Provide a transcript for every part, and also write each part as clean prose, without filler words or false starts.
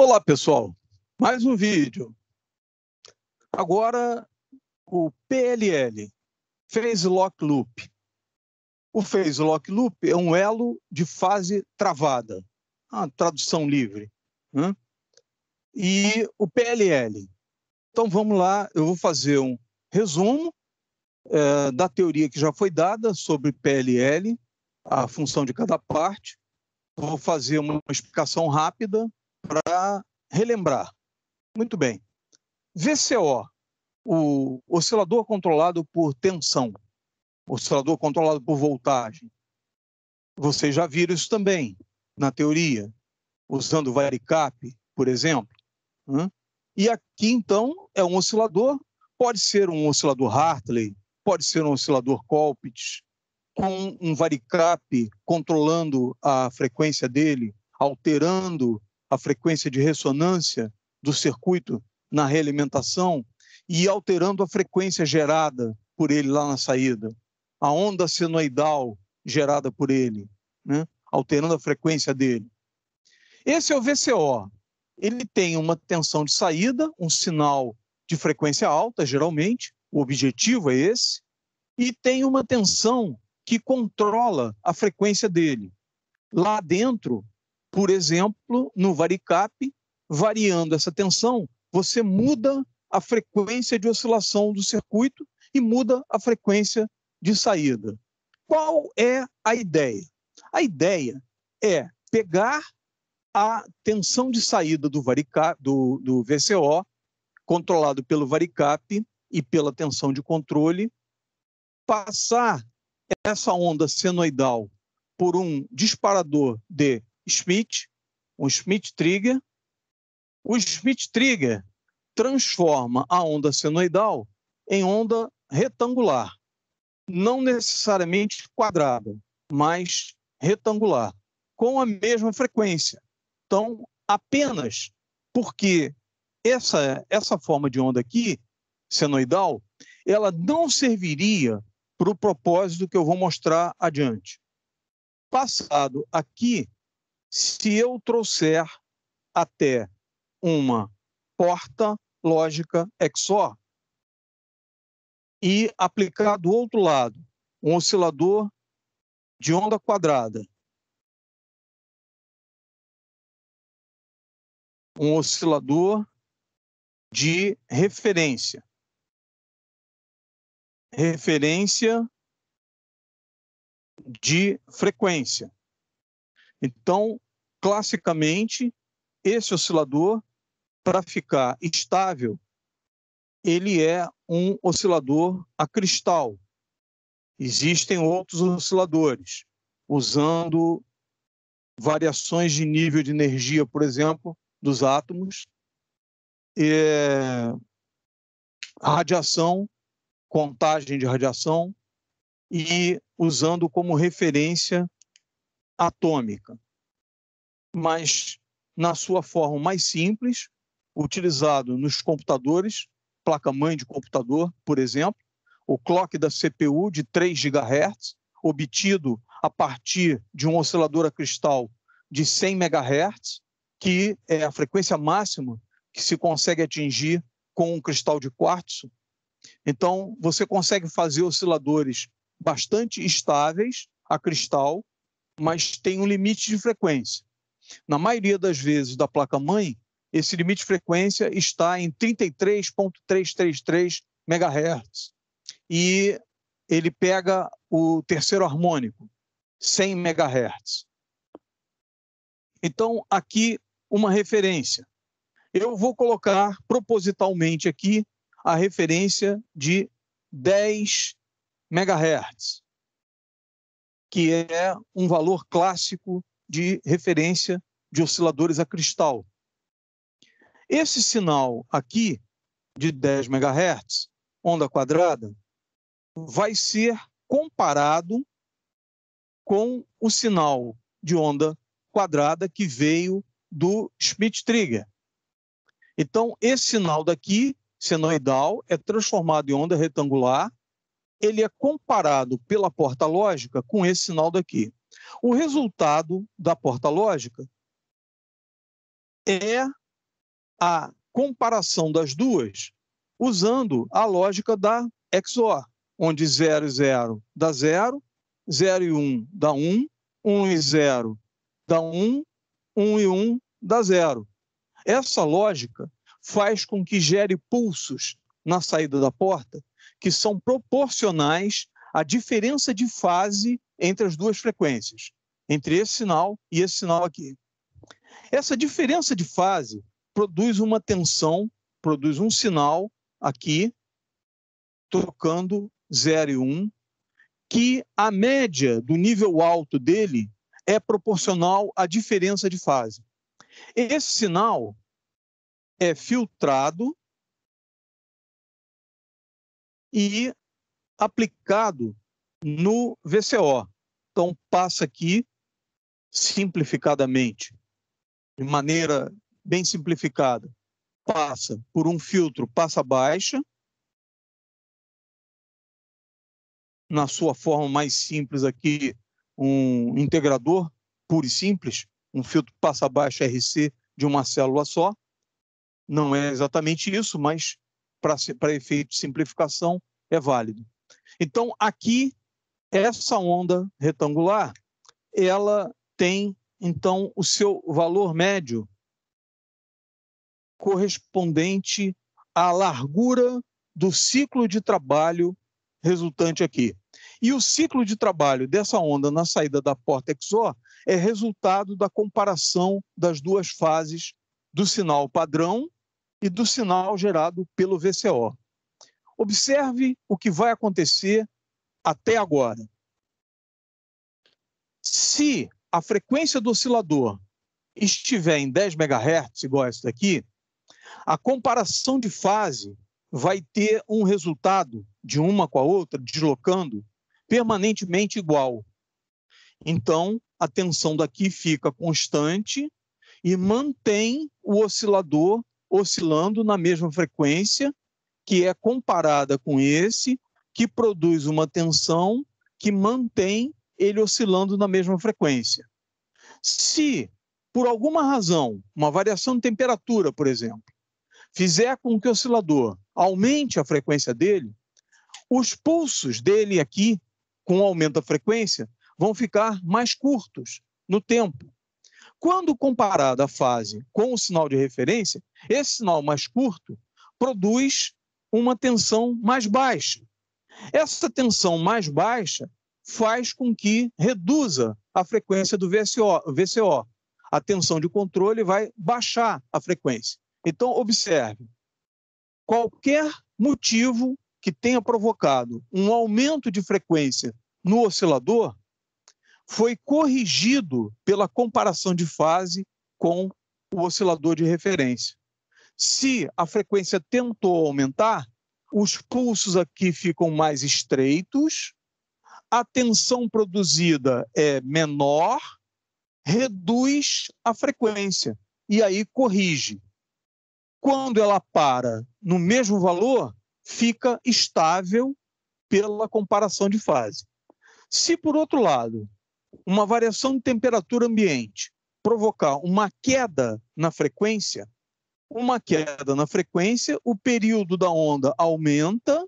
Olá, pessoal. Mais um vídeo. Agora, o PLL, Phase Lock Loop. O Phase Lock Loop é um elo de fase travada, uma tradução livre, né? E o PLL. Então, vamos lá, eu vou fazer um resumo da teoria que já foi dada sobre PLL, a função de cada parte. Vou fazer uma explicação rápida para relembrar. Muito bem. VCO, o oscilador controlado por tensão, oscilador controlado por voltagem. Vocês já viram isso também na teoria, usando o varicap, por exemplo. E aqui, então, é um oscilador, pode ser um oscilador Hartley, pode ser um oscilador Colpitts, com um varicap controlando a frequência dele, alterando a frequência de ressonância do circuito na realimentação e alterando a frequência gerada por ele lá na saída, a onda senoidal gerada por ele, né? Alterando a frequência dele. Esse é o VCO. Ele tem uma tensão de saída, um sinal de frequência alta, geralmente, o objetivo é esse, e tem uma tensão que controla a frequência dele. Lá dentro, por exemplo, no varicap, variando essa tensão, você muda a frequência de oscilação do circuito e muda a frequência de saída. Qual é a ideia? A ideia é pegar a tensão de saída do varicap, do VCO, controlado pelo varicap e pela tensão de controle, passar essa onda senoidal por um disparador de Schmitt, um Schmitt trigger. O Schmitt trigger transforma a onda senoidal em onda retangular, não necessariamente quadrada, mas retangular, com a mesma frequência. Então, apenas porque essa forma de onda aqui, senoidal, ela não serviria para o propósito que eu vou mostrar adiante. Passado aqui, se eu trouxer até uma porta lógica XOR e aplicar do outro lado um oscilador de onda quadrada, um oscilador de referência de frequência. Então, classicamente, esse oscilador, para ficar estável, ele é um oscilador a cristal. Existem outros osciladores, usando variações de nível de energia, por exemplo, dos átomos, radiação, contagem de radiação, e usando como referência atômica. Mas, na sua forma mais simples, utilizado nos computadores, placa-mãe de computador, por exemplo, o clock da CPU de 3 GHz, obtido a partir de um oscilador a cristal de 100 MHz, que é a frequência máxima que se consegue atingir com um cristal de quartzo. Então, você consegue fazer osciladores bastante estáveis a cristal, mas tem um limite de frequência. Na maioria das vezes da placa-mãe, esse limite de frequência está em 33.333 MHz. E ele pega o terceiro harmônico, 100 MHz. Então, aqui, uma referência. Eu vou colocar propositalmente aqui a referência de 10 MHz, que é um valor clássico de referência de osciladores a cristal. Esse sinal aqui, de 10 MHz, onda quadrada, vai ser comparado com o sinal de onda quadrada que veio do Schmitt trigger. Então, esse sinal daqui, senoidal, é transformado em onda retangular, ele é comparado pela porta lógica com esse sinal daqui. O resultado da porta lógica é a comparação das duas usando a lógica da XOR, onde 0 e 0 dá 0, 0 e 1 dá 1, 1 e 0 dá 1, 1 e 1 dá 0. Essa lógica faz com que gere pulsos na saída da porta que são proporcionais à diferença de fase entre as duas frequências, entre esse sinal e esse sinal aqui. Essa diferença de fase produz uma tensão, produz um sinal aqui, trocando 0 e 1, que a média do nível alto dele é proporcional à diferença de fase. Esse sinal é filtrado e aplicado no VCO. Então, passa aqui, simplificadamente, de maneira bem simplificada, passa por um filtro passa-baixa, na sua forma mais simples aqui, um integrador puro e simples, um filtro passa-baixa RC de uma célula só. Não é exatamente isso, mas para efeito de simplificação é válido. Então, aqui, essa onda retangular, ela tem, então, o seu valor médio correspondente à largura do ciclo de trabalho resultante aqui. E o ciclo de trabalho dessa onda na saída da porta XOR é resultado da comparação das duas fases do sinal padrão e do sinal gerado pelo VCO. Observe o que vai acontecer até agora. Se a frequência do oscilador estiver em 10 MHz, igual essa daqui, a comparação de fase vai ter um resultado de uma com a outra, deslocando, permanentemente igual. Então, a tensão daqui fica constante e mantém o oscilador oscilando na mesma frequência, que é comparada com esse, que produz uma tensão que mantém ele oscilando na mesma frequência. Se, por alguma razão, uma variação de temperatura, por exemplo, fizer com que o oscilador aumente a frequência dele, os pulsos dele aqui, com o aumento da frequência, vão ficar mais curtos no tempo. Quando comparada a fase com o sinal de referência, esse sinal mais curto produz uma tensão mais baixa. Essa tensão mais baixa faz com que reduza a frequência do VCO. A tensão de controle vai baixar a frequência. Então, observe, qualquer motivo que tenha provocado um aumento de frequência no oscilador foi corrigido pela comparação de fase com o oscilador de referência. Se a frequência tentou aumentar, os pulsos aqui ficam mais estreitos, a tensão produzida é menor, reduz a frequência e aí corrige. Quando ela para no mesmo valor, fica estável pela comparação de fase. Se, por outro lado, uma variação de temperatura ambiente provocar uma queda na frequência, o período da onda aumenta,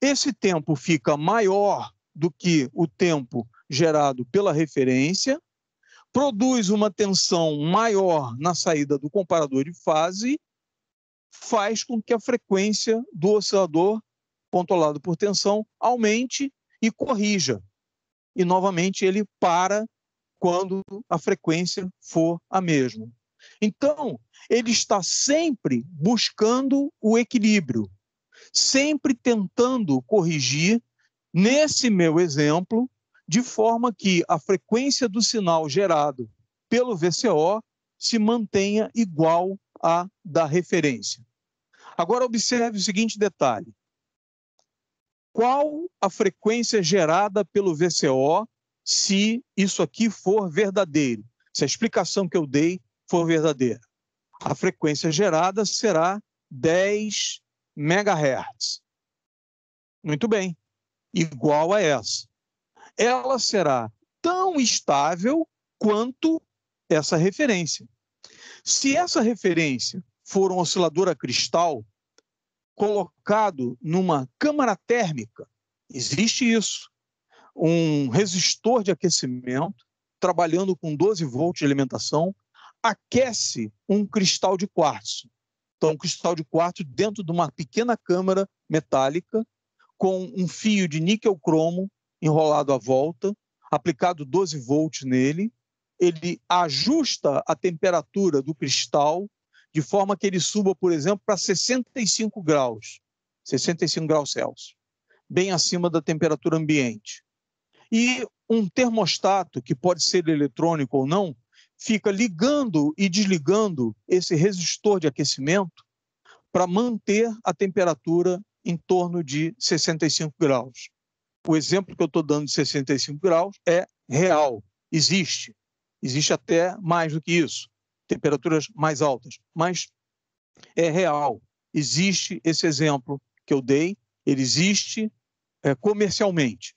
esse tempo fica maior do que o tempo gerado pela referência, produz uma tensão maior na saída do comparador de fase, faz com que a frequência do oscilador controlado por tensão aumente e corrija. E, novamente, ele para quando a frequência for a mesma. Então, ele está sempre buscando o equilíbrio, sempre tentando corrigir, nesse meu exemplo, de forma que a frequência do sinal gerado pelo VCO se mantenha igual à da referência. Agora, observe o seguinte detalhe. Qual a frequência gerada pelo VCO se isso aqui for verdadeiro? Se a explicação que eu dei for verdadeira. A frequência gerada será 10 MHz. Muito bem, igual a essa. Ela será tão estável quanto essa referência. Se essa referência for um oscilador a cristal colocado numa câmara térmica, existe isso, um resistor de aquecimento, trabalhando com 12 volts de alimentação, aquece um cristal de quartzo. Então, um cristal de quartzo dentro de uma pequena câmara metálica, com um fio de níquel-cromo enrolado à volta, aplicado 12 volts nele, ele ajusta a temperatura do cristal de forma que ele suba, por exemplo, para 65 graus Celsius, bem acima da temperatura ambiente. E um termostato, que pode ser eletrônico ou não, fica ligando e desligando esse resistor de aquecimento para manter a temperatura em torno de 65 graus. O exemplo que eu estou dando de 65 graus é real, existe até mais do que isso, temperaturas mais altas, mas é real. Existe esse exemplo que eu dei, ele existe comercialmente.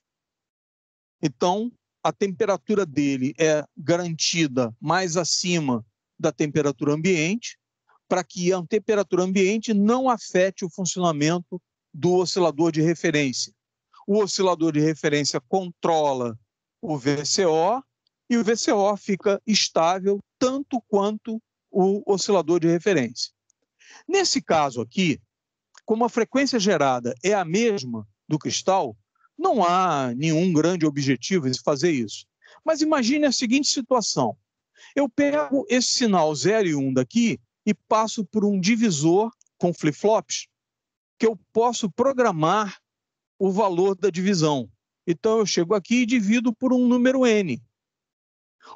Então, a temperatura dele é garantida mais acima da temperatura ambiente, para que a temperatura ambiente não afete o funcionamento do oscilador de referência. O oscilador de referência controla o VCO e o VCO fica estável tanto quanto o oscilador de referência. Nesse caso aqui, como a frequência gerada é a mesma do cristal, não há nenhum grande objetivo em fazer isso. Mas imagine a seguinte situação. Eu pego esse sinal 0 e 1 daqui e passo por um divisor com flip-flops que eu posso programar o valor da divisão. Então, eu chego aqui e divido por um número n.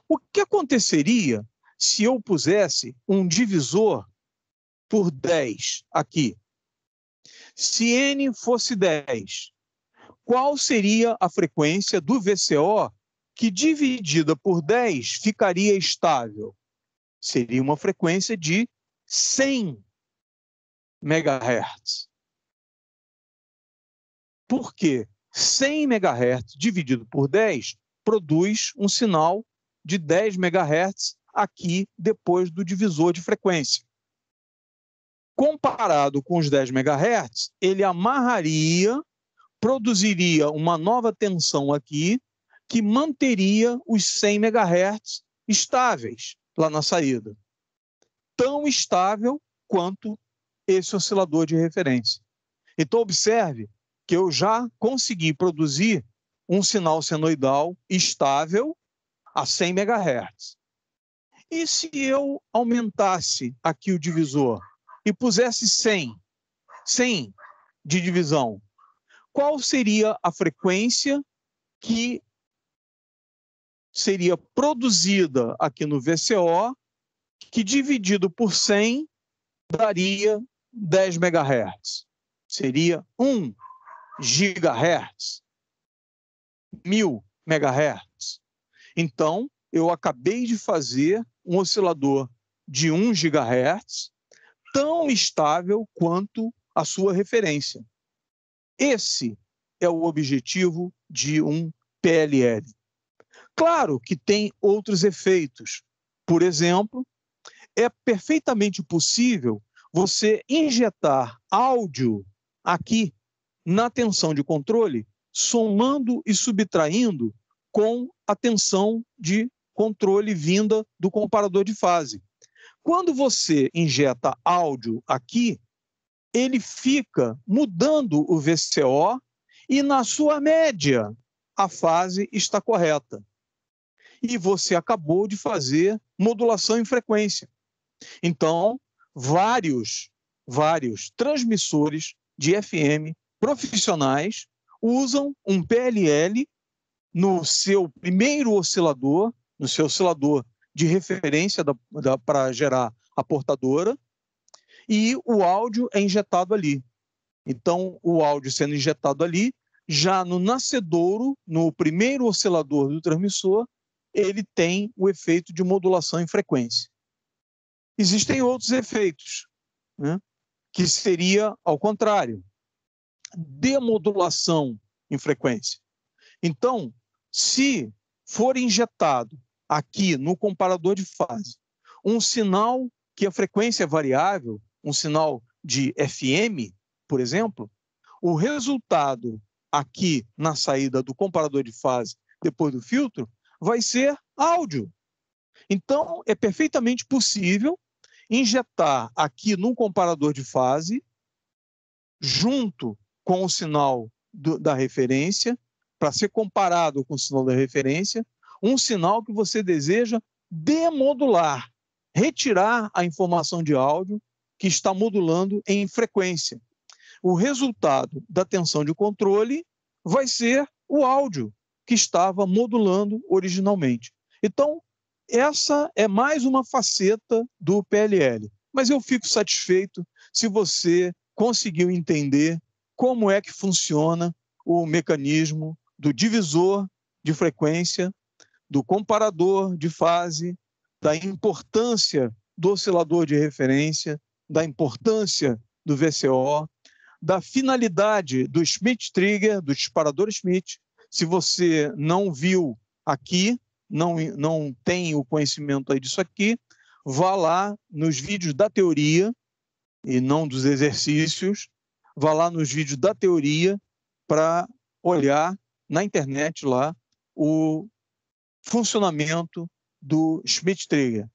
O que aconteceria se eu pusesse um divisor por 10 aqui? Se n fosse 10, qual seria a frequência do VCO que, dividida por 10, ficaria estável? Seria uma frequência de 100 MHz. Por quê? 100 MHz dividido por 10 produz um sinal de 10 MHz aqui depois do divisor de frequência. Comparado com os 10 MHz, ele amarraria, produziria uma nova tensão aqui que manteria os 100 MHz estáveis lá na saída. Tão estável quanto esse oscilador de referência. Então, observe que eu já consegui produzir um sinal senoidal estável a 100 MHz. E se eu aumentasse aqui o divisor e pusesse 100 de divisão, qual seria a frequência que seria produzida aqui no VCO, que dividido por 100 daria 10 MHz? Seria 1 GHz, 1000 MHz. Então, eu acabei de fazer um oscilador de 1 GHz, tão estável quanto a sua referência. Esse é o objetivo de um PLL. Claro que tem outros efeitos. Por exemplo, é perfeitamente possível você injetar áudio aqui na tensão de controle, somando e subtraindo com a tensão de controle vinda do comparador de fase. Quando você injeta áudio aqui, ele fica mudando o VCO e, na sua média, a fase está correta. E você acabou de fazer modulação em frequência. Então, vários transmissores de FM profissionais usam um PLL no seu primeiro oscilador, no seu oscilador de referência para gerar a portadora, e o áudio é injetado ali. Então, o áudio sendo injetado ali, já no nascedouro, no primeiro oscilador do transmissor, ele tem o efeito de modulação em frequência. Existem outros efeitos, né, que seria ao contrário, demodulação em frequência. Então, se for injetado aqui no comparador de fase um sinal que a frequência é variável, um sinal de FM, por exemplo, o resultado aqui na saída do comparador de fase, depois do filtro, vai ser áudio. Então, é perfeitamente possível injetar aqui no comparador de fase, junto com o sinal da referência, para ser comparado com o sinal da referência, um sinal que você deseja demodular, retirar a informação de áudio que está modulando em frequência. O resultado da tensão de controle vai ser o áudio que estava modulando originalmente. Então, essa é mais uma faceta do PLL. Mas eu fico satisfeito se você conseguiu entender como é que funciona o mecanismo do divisor de frequência, do comparador de fase, da importância do oscilador de referência, da importância do VCO, da finalidade do Schmitt Trigger, do disparador Schmitt. Se você não viu aqui, não tem o conhecimento aí disso aqui, vá lá nos vídeos da teoria, e não dos exercícios, vá lá nos vídeos da teoria para olhar na internet lá o funcionamento do Schmitt Trigger.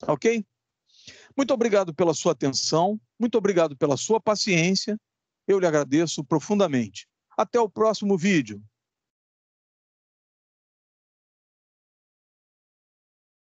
Ok? Muito obrigado pela sua atenção, muito obrigado pela sua paciência, eu lhe agradeço profundamente. Até o próximo vídeo.